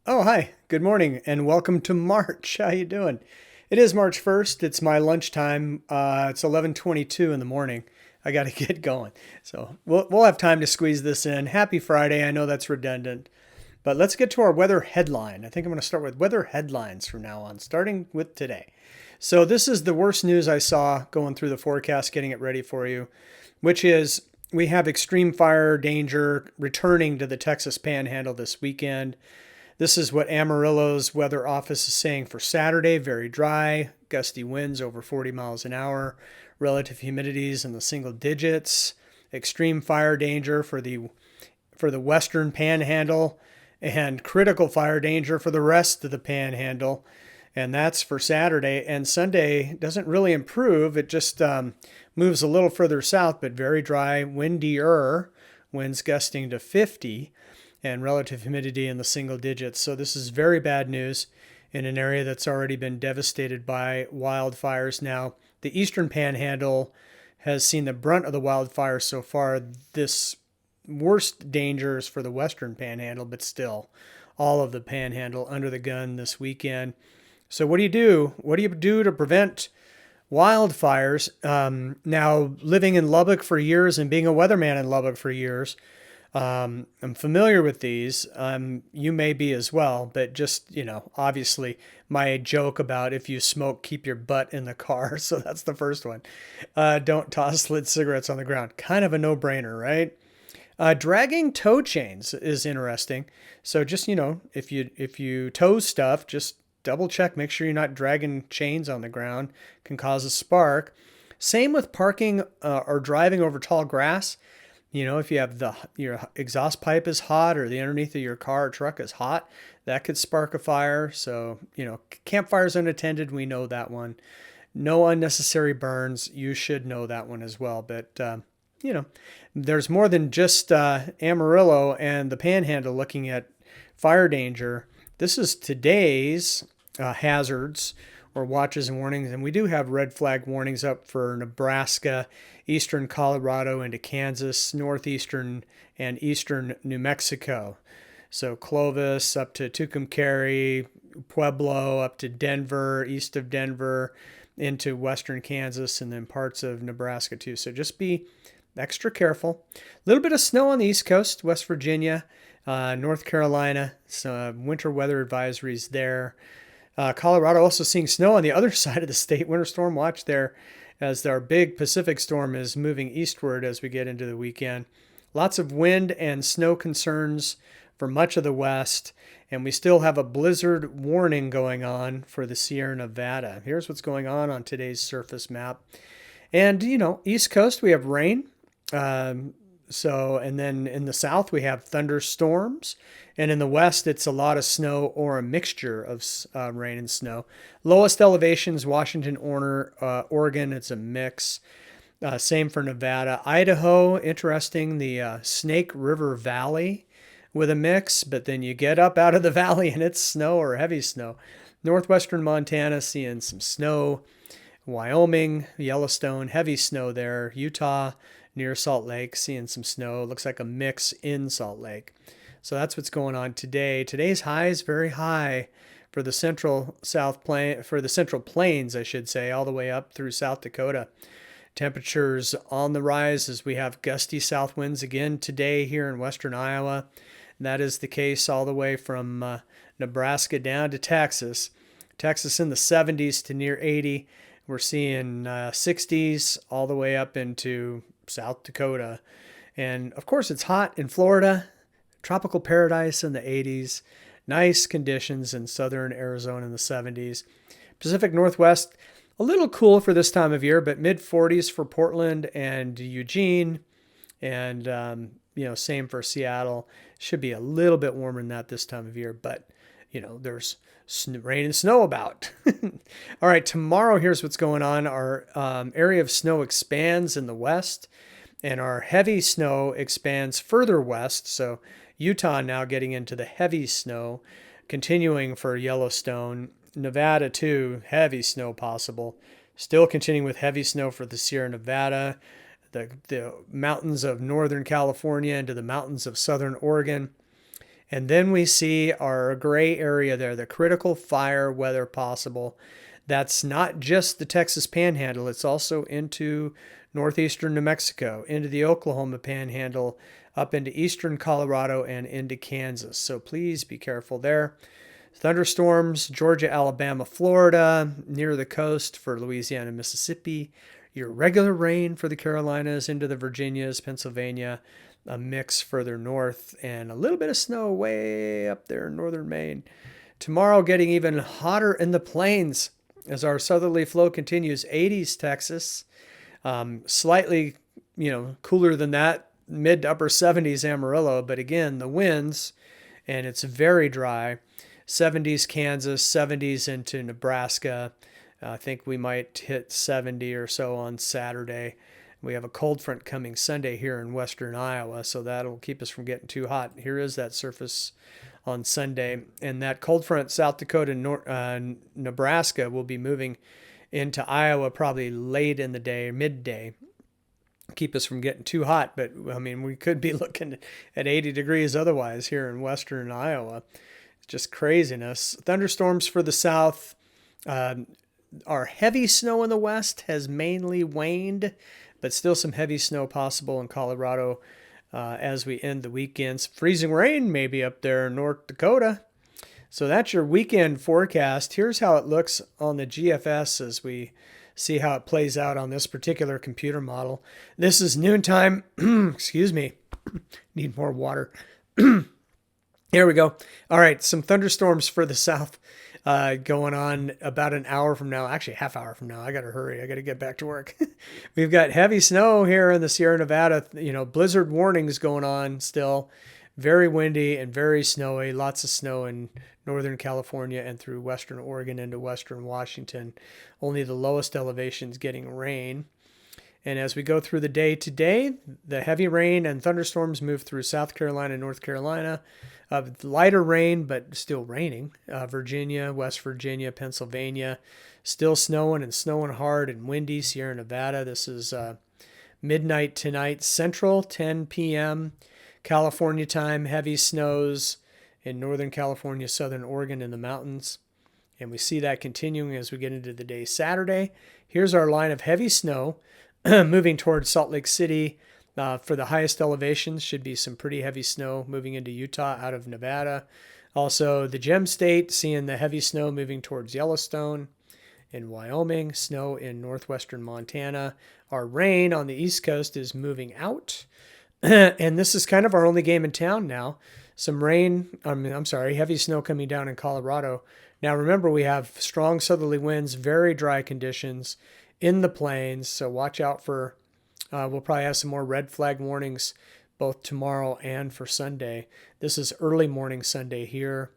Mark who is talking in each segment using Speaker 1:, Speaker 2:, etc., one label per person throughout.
Speaker 1: Oh, hi. Good morning and welcome to March. How you doing? It is March 1st. It's my lunchtime. It's 11:22 in the morning. I got to get going. So, we'll have time to squeeze this in. Happy Friday. I know that's redundant. But let's get to our weather headline. I think I'm going to start with weather headlines from now on, starting with today. So, this is the worst news I saw going through the forecast, getting it ready for you, which is we have extreme fire danger returning to the Texas Panhandle this weekend. This is what Amarillo's weather office is saying for Saturday. Very dry, gusty winds over 40 miles an hour, relative humidities in the single digits, extreme fire danger for the western panhandle, and critical fire danger for the rest of the panhandle. And that's for Saturday. And Sunday doesn't really improve. It just moves a little further south, but very dry, windier, winds gusting to 50 and relative humidity in the single digits. So this is very bad news in an area that's already been devastated by wildfires. Now, the eastern panhandle has seen the brunt of the wildfires so far. This worst dangers for the western panhandle, but still all of the panhandle under the gun this weekend. So what do you do? What do you do to prevent wildfires? Now, living in Lubbock for years and being a weatherman in Lubbock for years, I'm familiar with these. You may be as well, but just, obviously my joke about if you smoke, keep your butt in the car. So that's the first one. Don't toss lit cigarettes on the ground. Kind of a no brainer, right? Dragging tow chains is interesting. So just, if you tow stuff, just double check, make sure you're not dragging chains on the ground, can cause a spark. Same with parking or driving over tall grass. If you have your exhaust pipe is hot or the underneath of your car or truck is hot, that could spark a fire. So, campfires unattended, we know that one. No unnecessary burns, you should know that one as well. But, there's more than just Amarillo and the Panhandle looking at fire danger. This is today's hazards or watches and warnings. And we do have red flag warnings up for Nebraska, eastern Colorado into Kansas, northeastern and eastern New Mexico. So Clovis up to Tucumcari, Pueblo up to Denver, east of Denver into western Kansas, and then parts of Nebraska too. So just be extra careful. A little bit of snow on the East Coast, West Virginia, North Carolina. So winter weather advisories there. Colorado also seeing snow on the other side of the state. Winter storm watch there as our big Pacific storm is moving eastward as we get into the weekend. Lots of wind and snow concerns for much of the west. And we still have a blizzard warning going on for the Sierra Nevada. Here's what's going on today's surface map. And, East Coast, we have rain. And then in the south, we have thunderstorms. And in the west, it's a lot of snow or a mixture of rain and snow. Lowest elevations, Washington, Oregon, it's a mix. Same for Nevada. Idaho, interesting, the Snake River Valley with a mix, but then you get up out of the valley and it's snow or heavy snow. Northwestern Montana, seeing some snow. Wyoming, Yellowstone, heavy snow there. Utah, near Salt Lake, seeing some snow. Looks like a mix in Salt Lake. So that's what's going on today. Today's high is very high for the central plains, I should say, all the way up through South Dakota. Temperatures on the rise as we have gusty south winds again today here in western Iowa. And that is the case all the way from Nebraska down to Texas. Texas in the 70s to near 80. We're seeing 60s all the way up into South Dakota. And of course, it's hot in Florida, tropical paradise in the 80s, nice conditions in southern Arizona in the 70s. Pacific Northwest, a little cool for this time of year, but mid 40s for Portland and Eugene. And, same for Seattle. Should be a little bit warmer than that this time of year, but, there's rain and snow about. All right, tomorrow, here's what's going on. Our area of snow expands in the west, and our heavy snow expands further west. So Utah now getting into the heavy snow, continuing for Yellowstone. Nevada, too, heavy snow possible. Still continuing with heavy snow for the Sierra Nevada, the mountains of Northern California into the mountains of Southern Oregon. And then we see our gray area there, the critical fire weather possible. That's not just the Texas Panhandle, it's also into northeastern New Mexico, into the Oklahoma Panhandle, up into eastern Colorado, and into Kansas. So please be careful there. Thunderstorms, Georgia, Alabama, Florida, near the coast for Louisiana, Mississippi. Your regular rain for the Carolinas, into the Virginias, Pennsylvania, a mix further north, and a little bit of snow way up there in northern Maine. Tomorrow getting even hotter in the plains as our southerly flow continues. 80s Texas, slightly cooler than that, mid to upper 70s Amarillo, but again the winds, and it's very dry. 70s Kansas, 70s into Nebraska. I think we might hit 70 or so on Saturday. We have a cold front coming Sunday here in western Iowa, so that'll keep us from getting too hot. Here is that surface on Sunday. And that cold front, South Dakota, Nebraska, will be moving into Iowa probably late in the day, midday. Keep us from getting too hot, but I mean, we could be looking at 80 degrees otherwise here in western Iowa. It's just craziness. Thunderstorms for the south. Our heavy snow in the west has mainly waned, but still some heavy snow possible in Colorado as we end the weekends. Freezing rain maybe up there in North Dakota. So that's your weekend forecast. Here's how it looks on the GFS as we see how it plays out on this particular computer model. This is noontime. Excuse me. Need more water. Here we go. All right, some thunderstorms for the south going on about an hour from now. Actually, half hour from now. I got to hurry. I got to get back to work. We've got heavy snow here in the Sierra Nevada. Blizzard warnings going on still. Very windy and very snowy. Lots of snow in Northern California and through western Oregon into western Washington. Only the lowest elevations getting rain. And as we go through the day today, the heavy rain and thunderstorms move through South Carolina, North Carolina. Lighter rain, but still raining. Virginia, West Virginia, Pennsylvania. Still snowing and snowing hard and windy. Sierra Nevada. This is midnight tonight. Central, 10 p.m. California time. Heavy snows in Northern California, Southern Oregon, and the mountains. And we see that continuing as we get into the day Saturday. Here's our line of heavy snow moving towards Salt Lake City. For the highest elevations, should be some pretty heavy snow moving into Utah out of Nevada. Also, the Gem State, seeing the heavy snow moving towards Yellowstone. In Wyoming, snow in northwestern Montana. Our rain on the East Coast is moving out. And this is kind of our only game in town now. Some rain, heavy snow coming down in Colorado. Now remember, we have strong southerly winds, very dry conditions in the plains, so watch out for, we'll probably have some more red flag warnings both tomorrow and for Sunday. This is early morning Sunday here.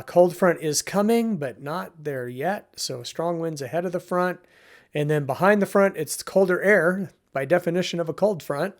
Speaker 1: Cold front is coming, but not there yet, so strong winds ahead of the front. And then behind the front, it's colder air, by definition of a cold front.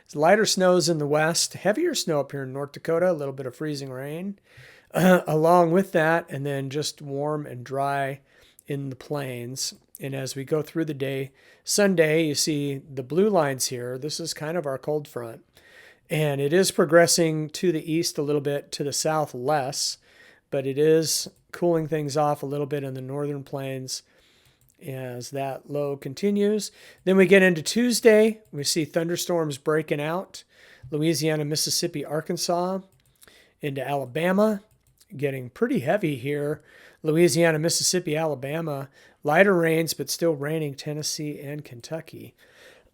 Speaker 1: It's lighter snows in the west, heavier snow up here in North Dakota, a little bit of freezing rain along with that, and then just warm and dry in the plains. And as we go through the day, Sunday, you see the blue lines here. This is kind of our cold front. And it is progressing to the east a little bit, to the south less, but it is cooling things off a little bit in the northern plains as that low continues. Then we get into Tuesday. We see thunderstorms breaking out. Louisiana, Mississippi, Arkansas, into Alabama. Getting pretty heavy here. Louisiana, Mississippi, Alabama. Lighter rains, but still raining Tennessee and Kentucky.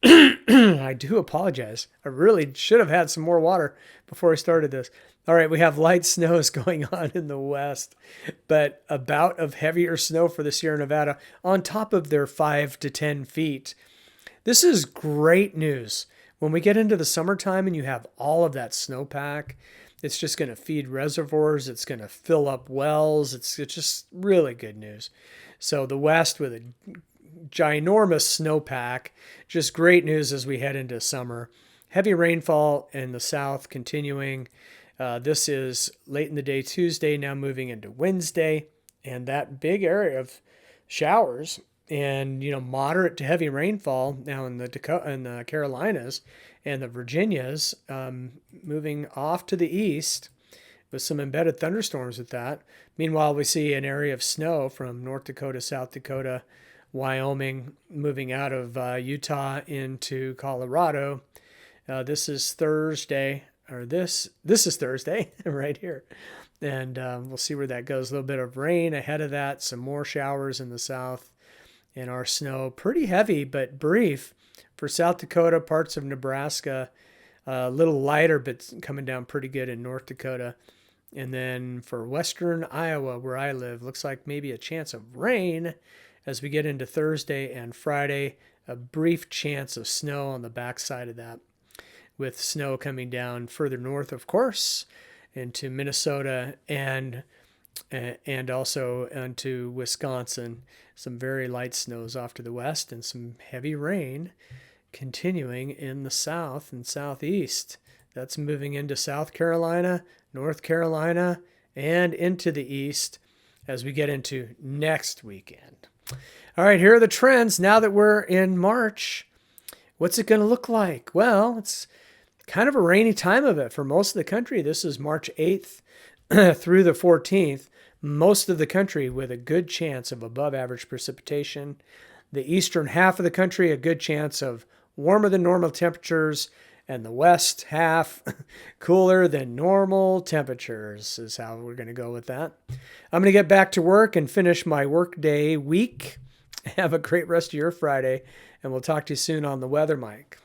Speaker 1: I do apologize. I really should have had some more water before I started this. All right, we have light snows going on in the west, but a bout of heavier snow for the Sierra Nevada on top of their 5 to 10 feet. This is great news. When we get into the summertime and you have all of that snowpack, it's just going to feed reservoirs. It's going to fill up wells. It's just really good news. So the west with a ginormous snowpack, just great news as we head into summer. Heavy rainfall in the south continuing. This is late in the day Tuesday, now moving into Wednesday, and that big area of showers and moderate to heavy rainfall now in the Carolinas and the Virginias, moving off to the east with some embedded thunderstorms with that. Meanwhile, we see an area of snow from North Dakota, South Dakota, Wyoming, moving out of Utah into Colorado. This is Thursday, or this is Thursday right here. And we'll see where that goes. A little bit of rain ahead of that, some more showers in the south, and our snow pretty heavy but brief for South Dakota, parts of Nebraska, a little lighter but coming down pretty good in North Dakota. And then for western Iowa, where I live, looks like maybe a chance of rain as we get into Thursday and Friday, a brief chance of snow on the backside of that, with snow coming down further north, of course, into Minnesota and also into Wisconsin. Some very light snows off to the west and some heavy rain continuing in the south and southeast. That's moving into South Carolina, North Carolina, and into the east as we get into next weekend. All right, here are the trends now that we're in March. What's it going to look like? Well, it's kind of a rainy time of it for most of the country. This is March 8th through the 14th. Most of the country with a good chance of above average precipitation. The eastern half of the country, a good chance of warmer than normal temperatures, and the west half cooler than normal temperatures is how we're going to go with that. I'm going to get back to work and finish my workday week. Have a great rest of your Friday, and we'll talk to you soon on the weather mic.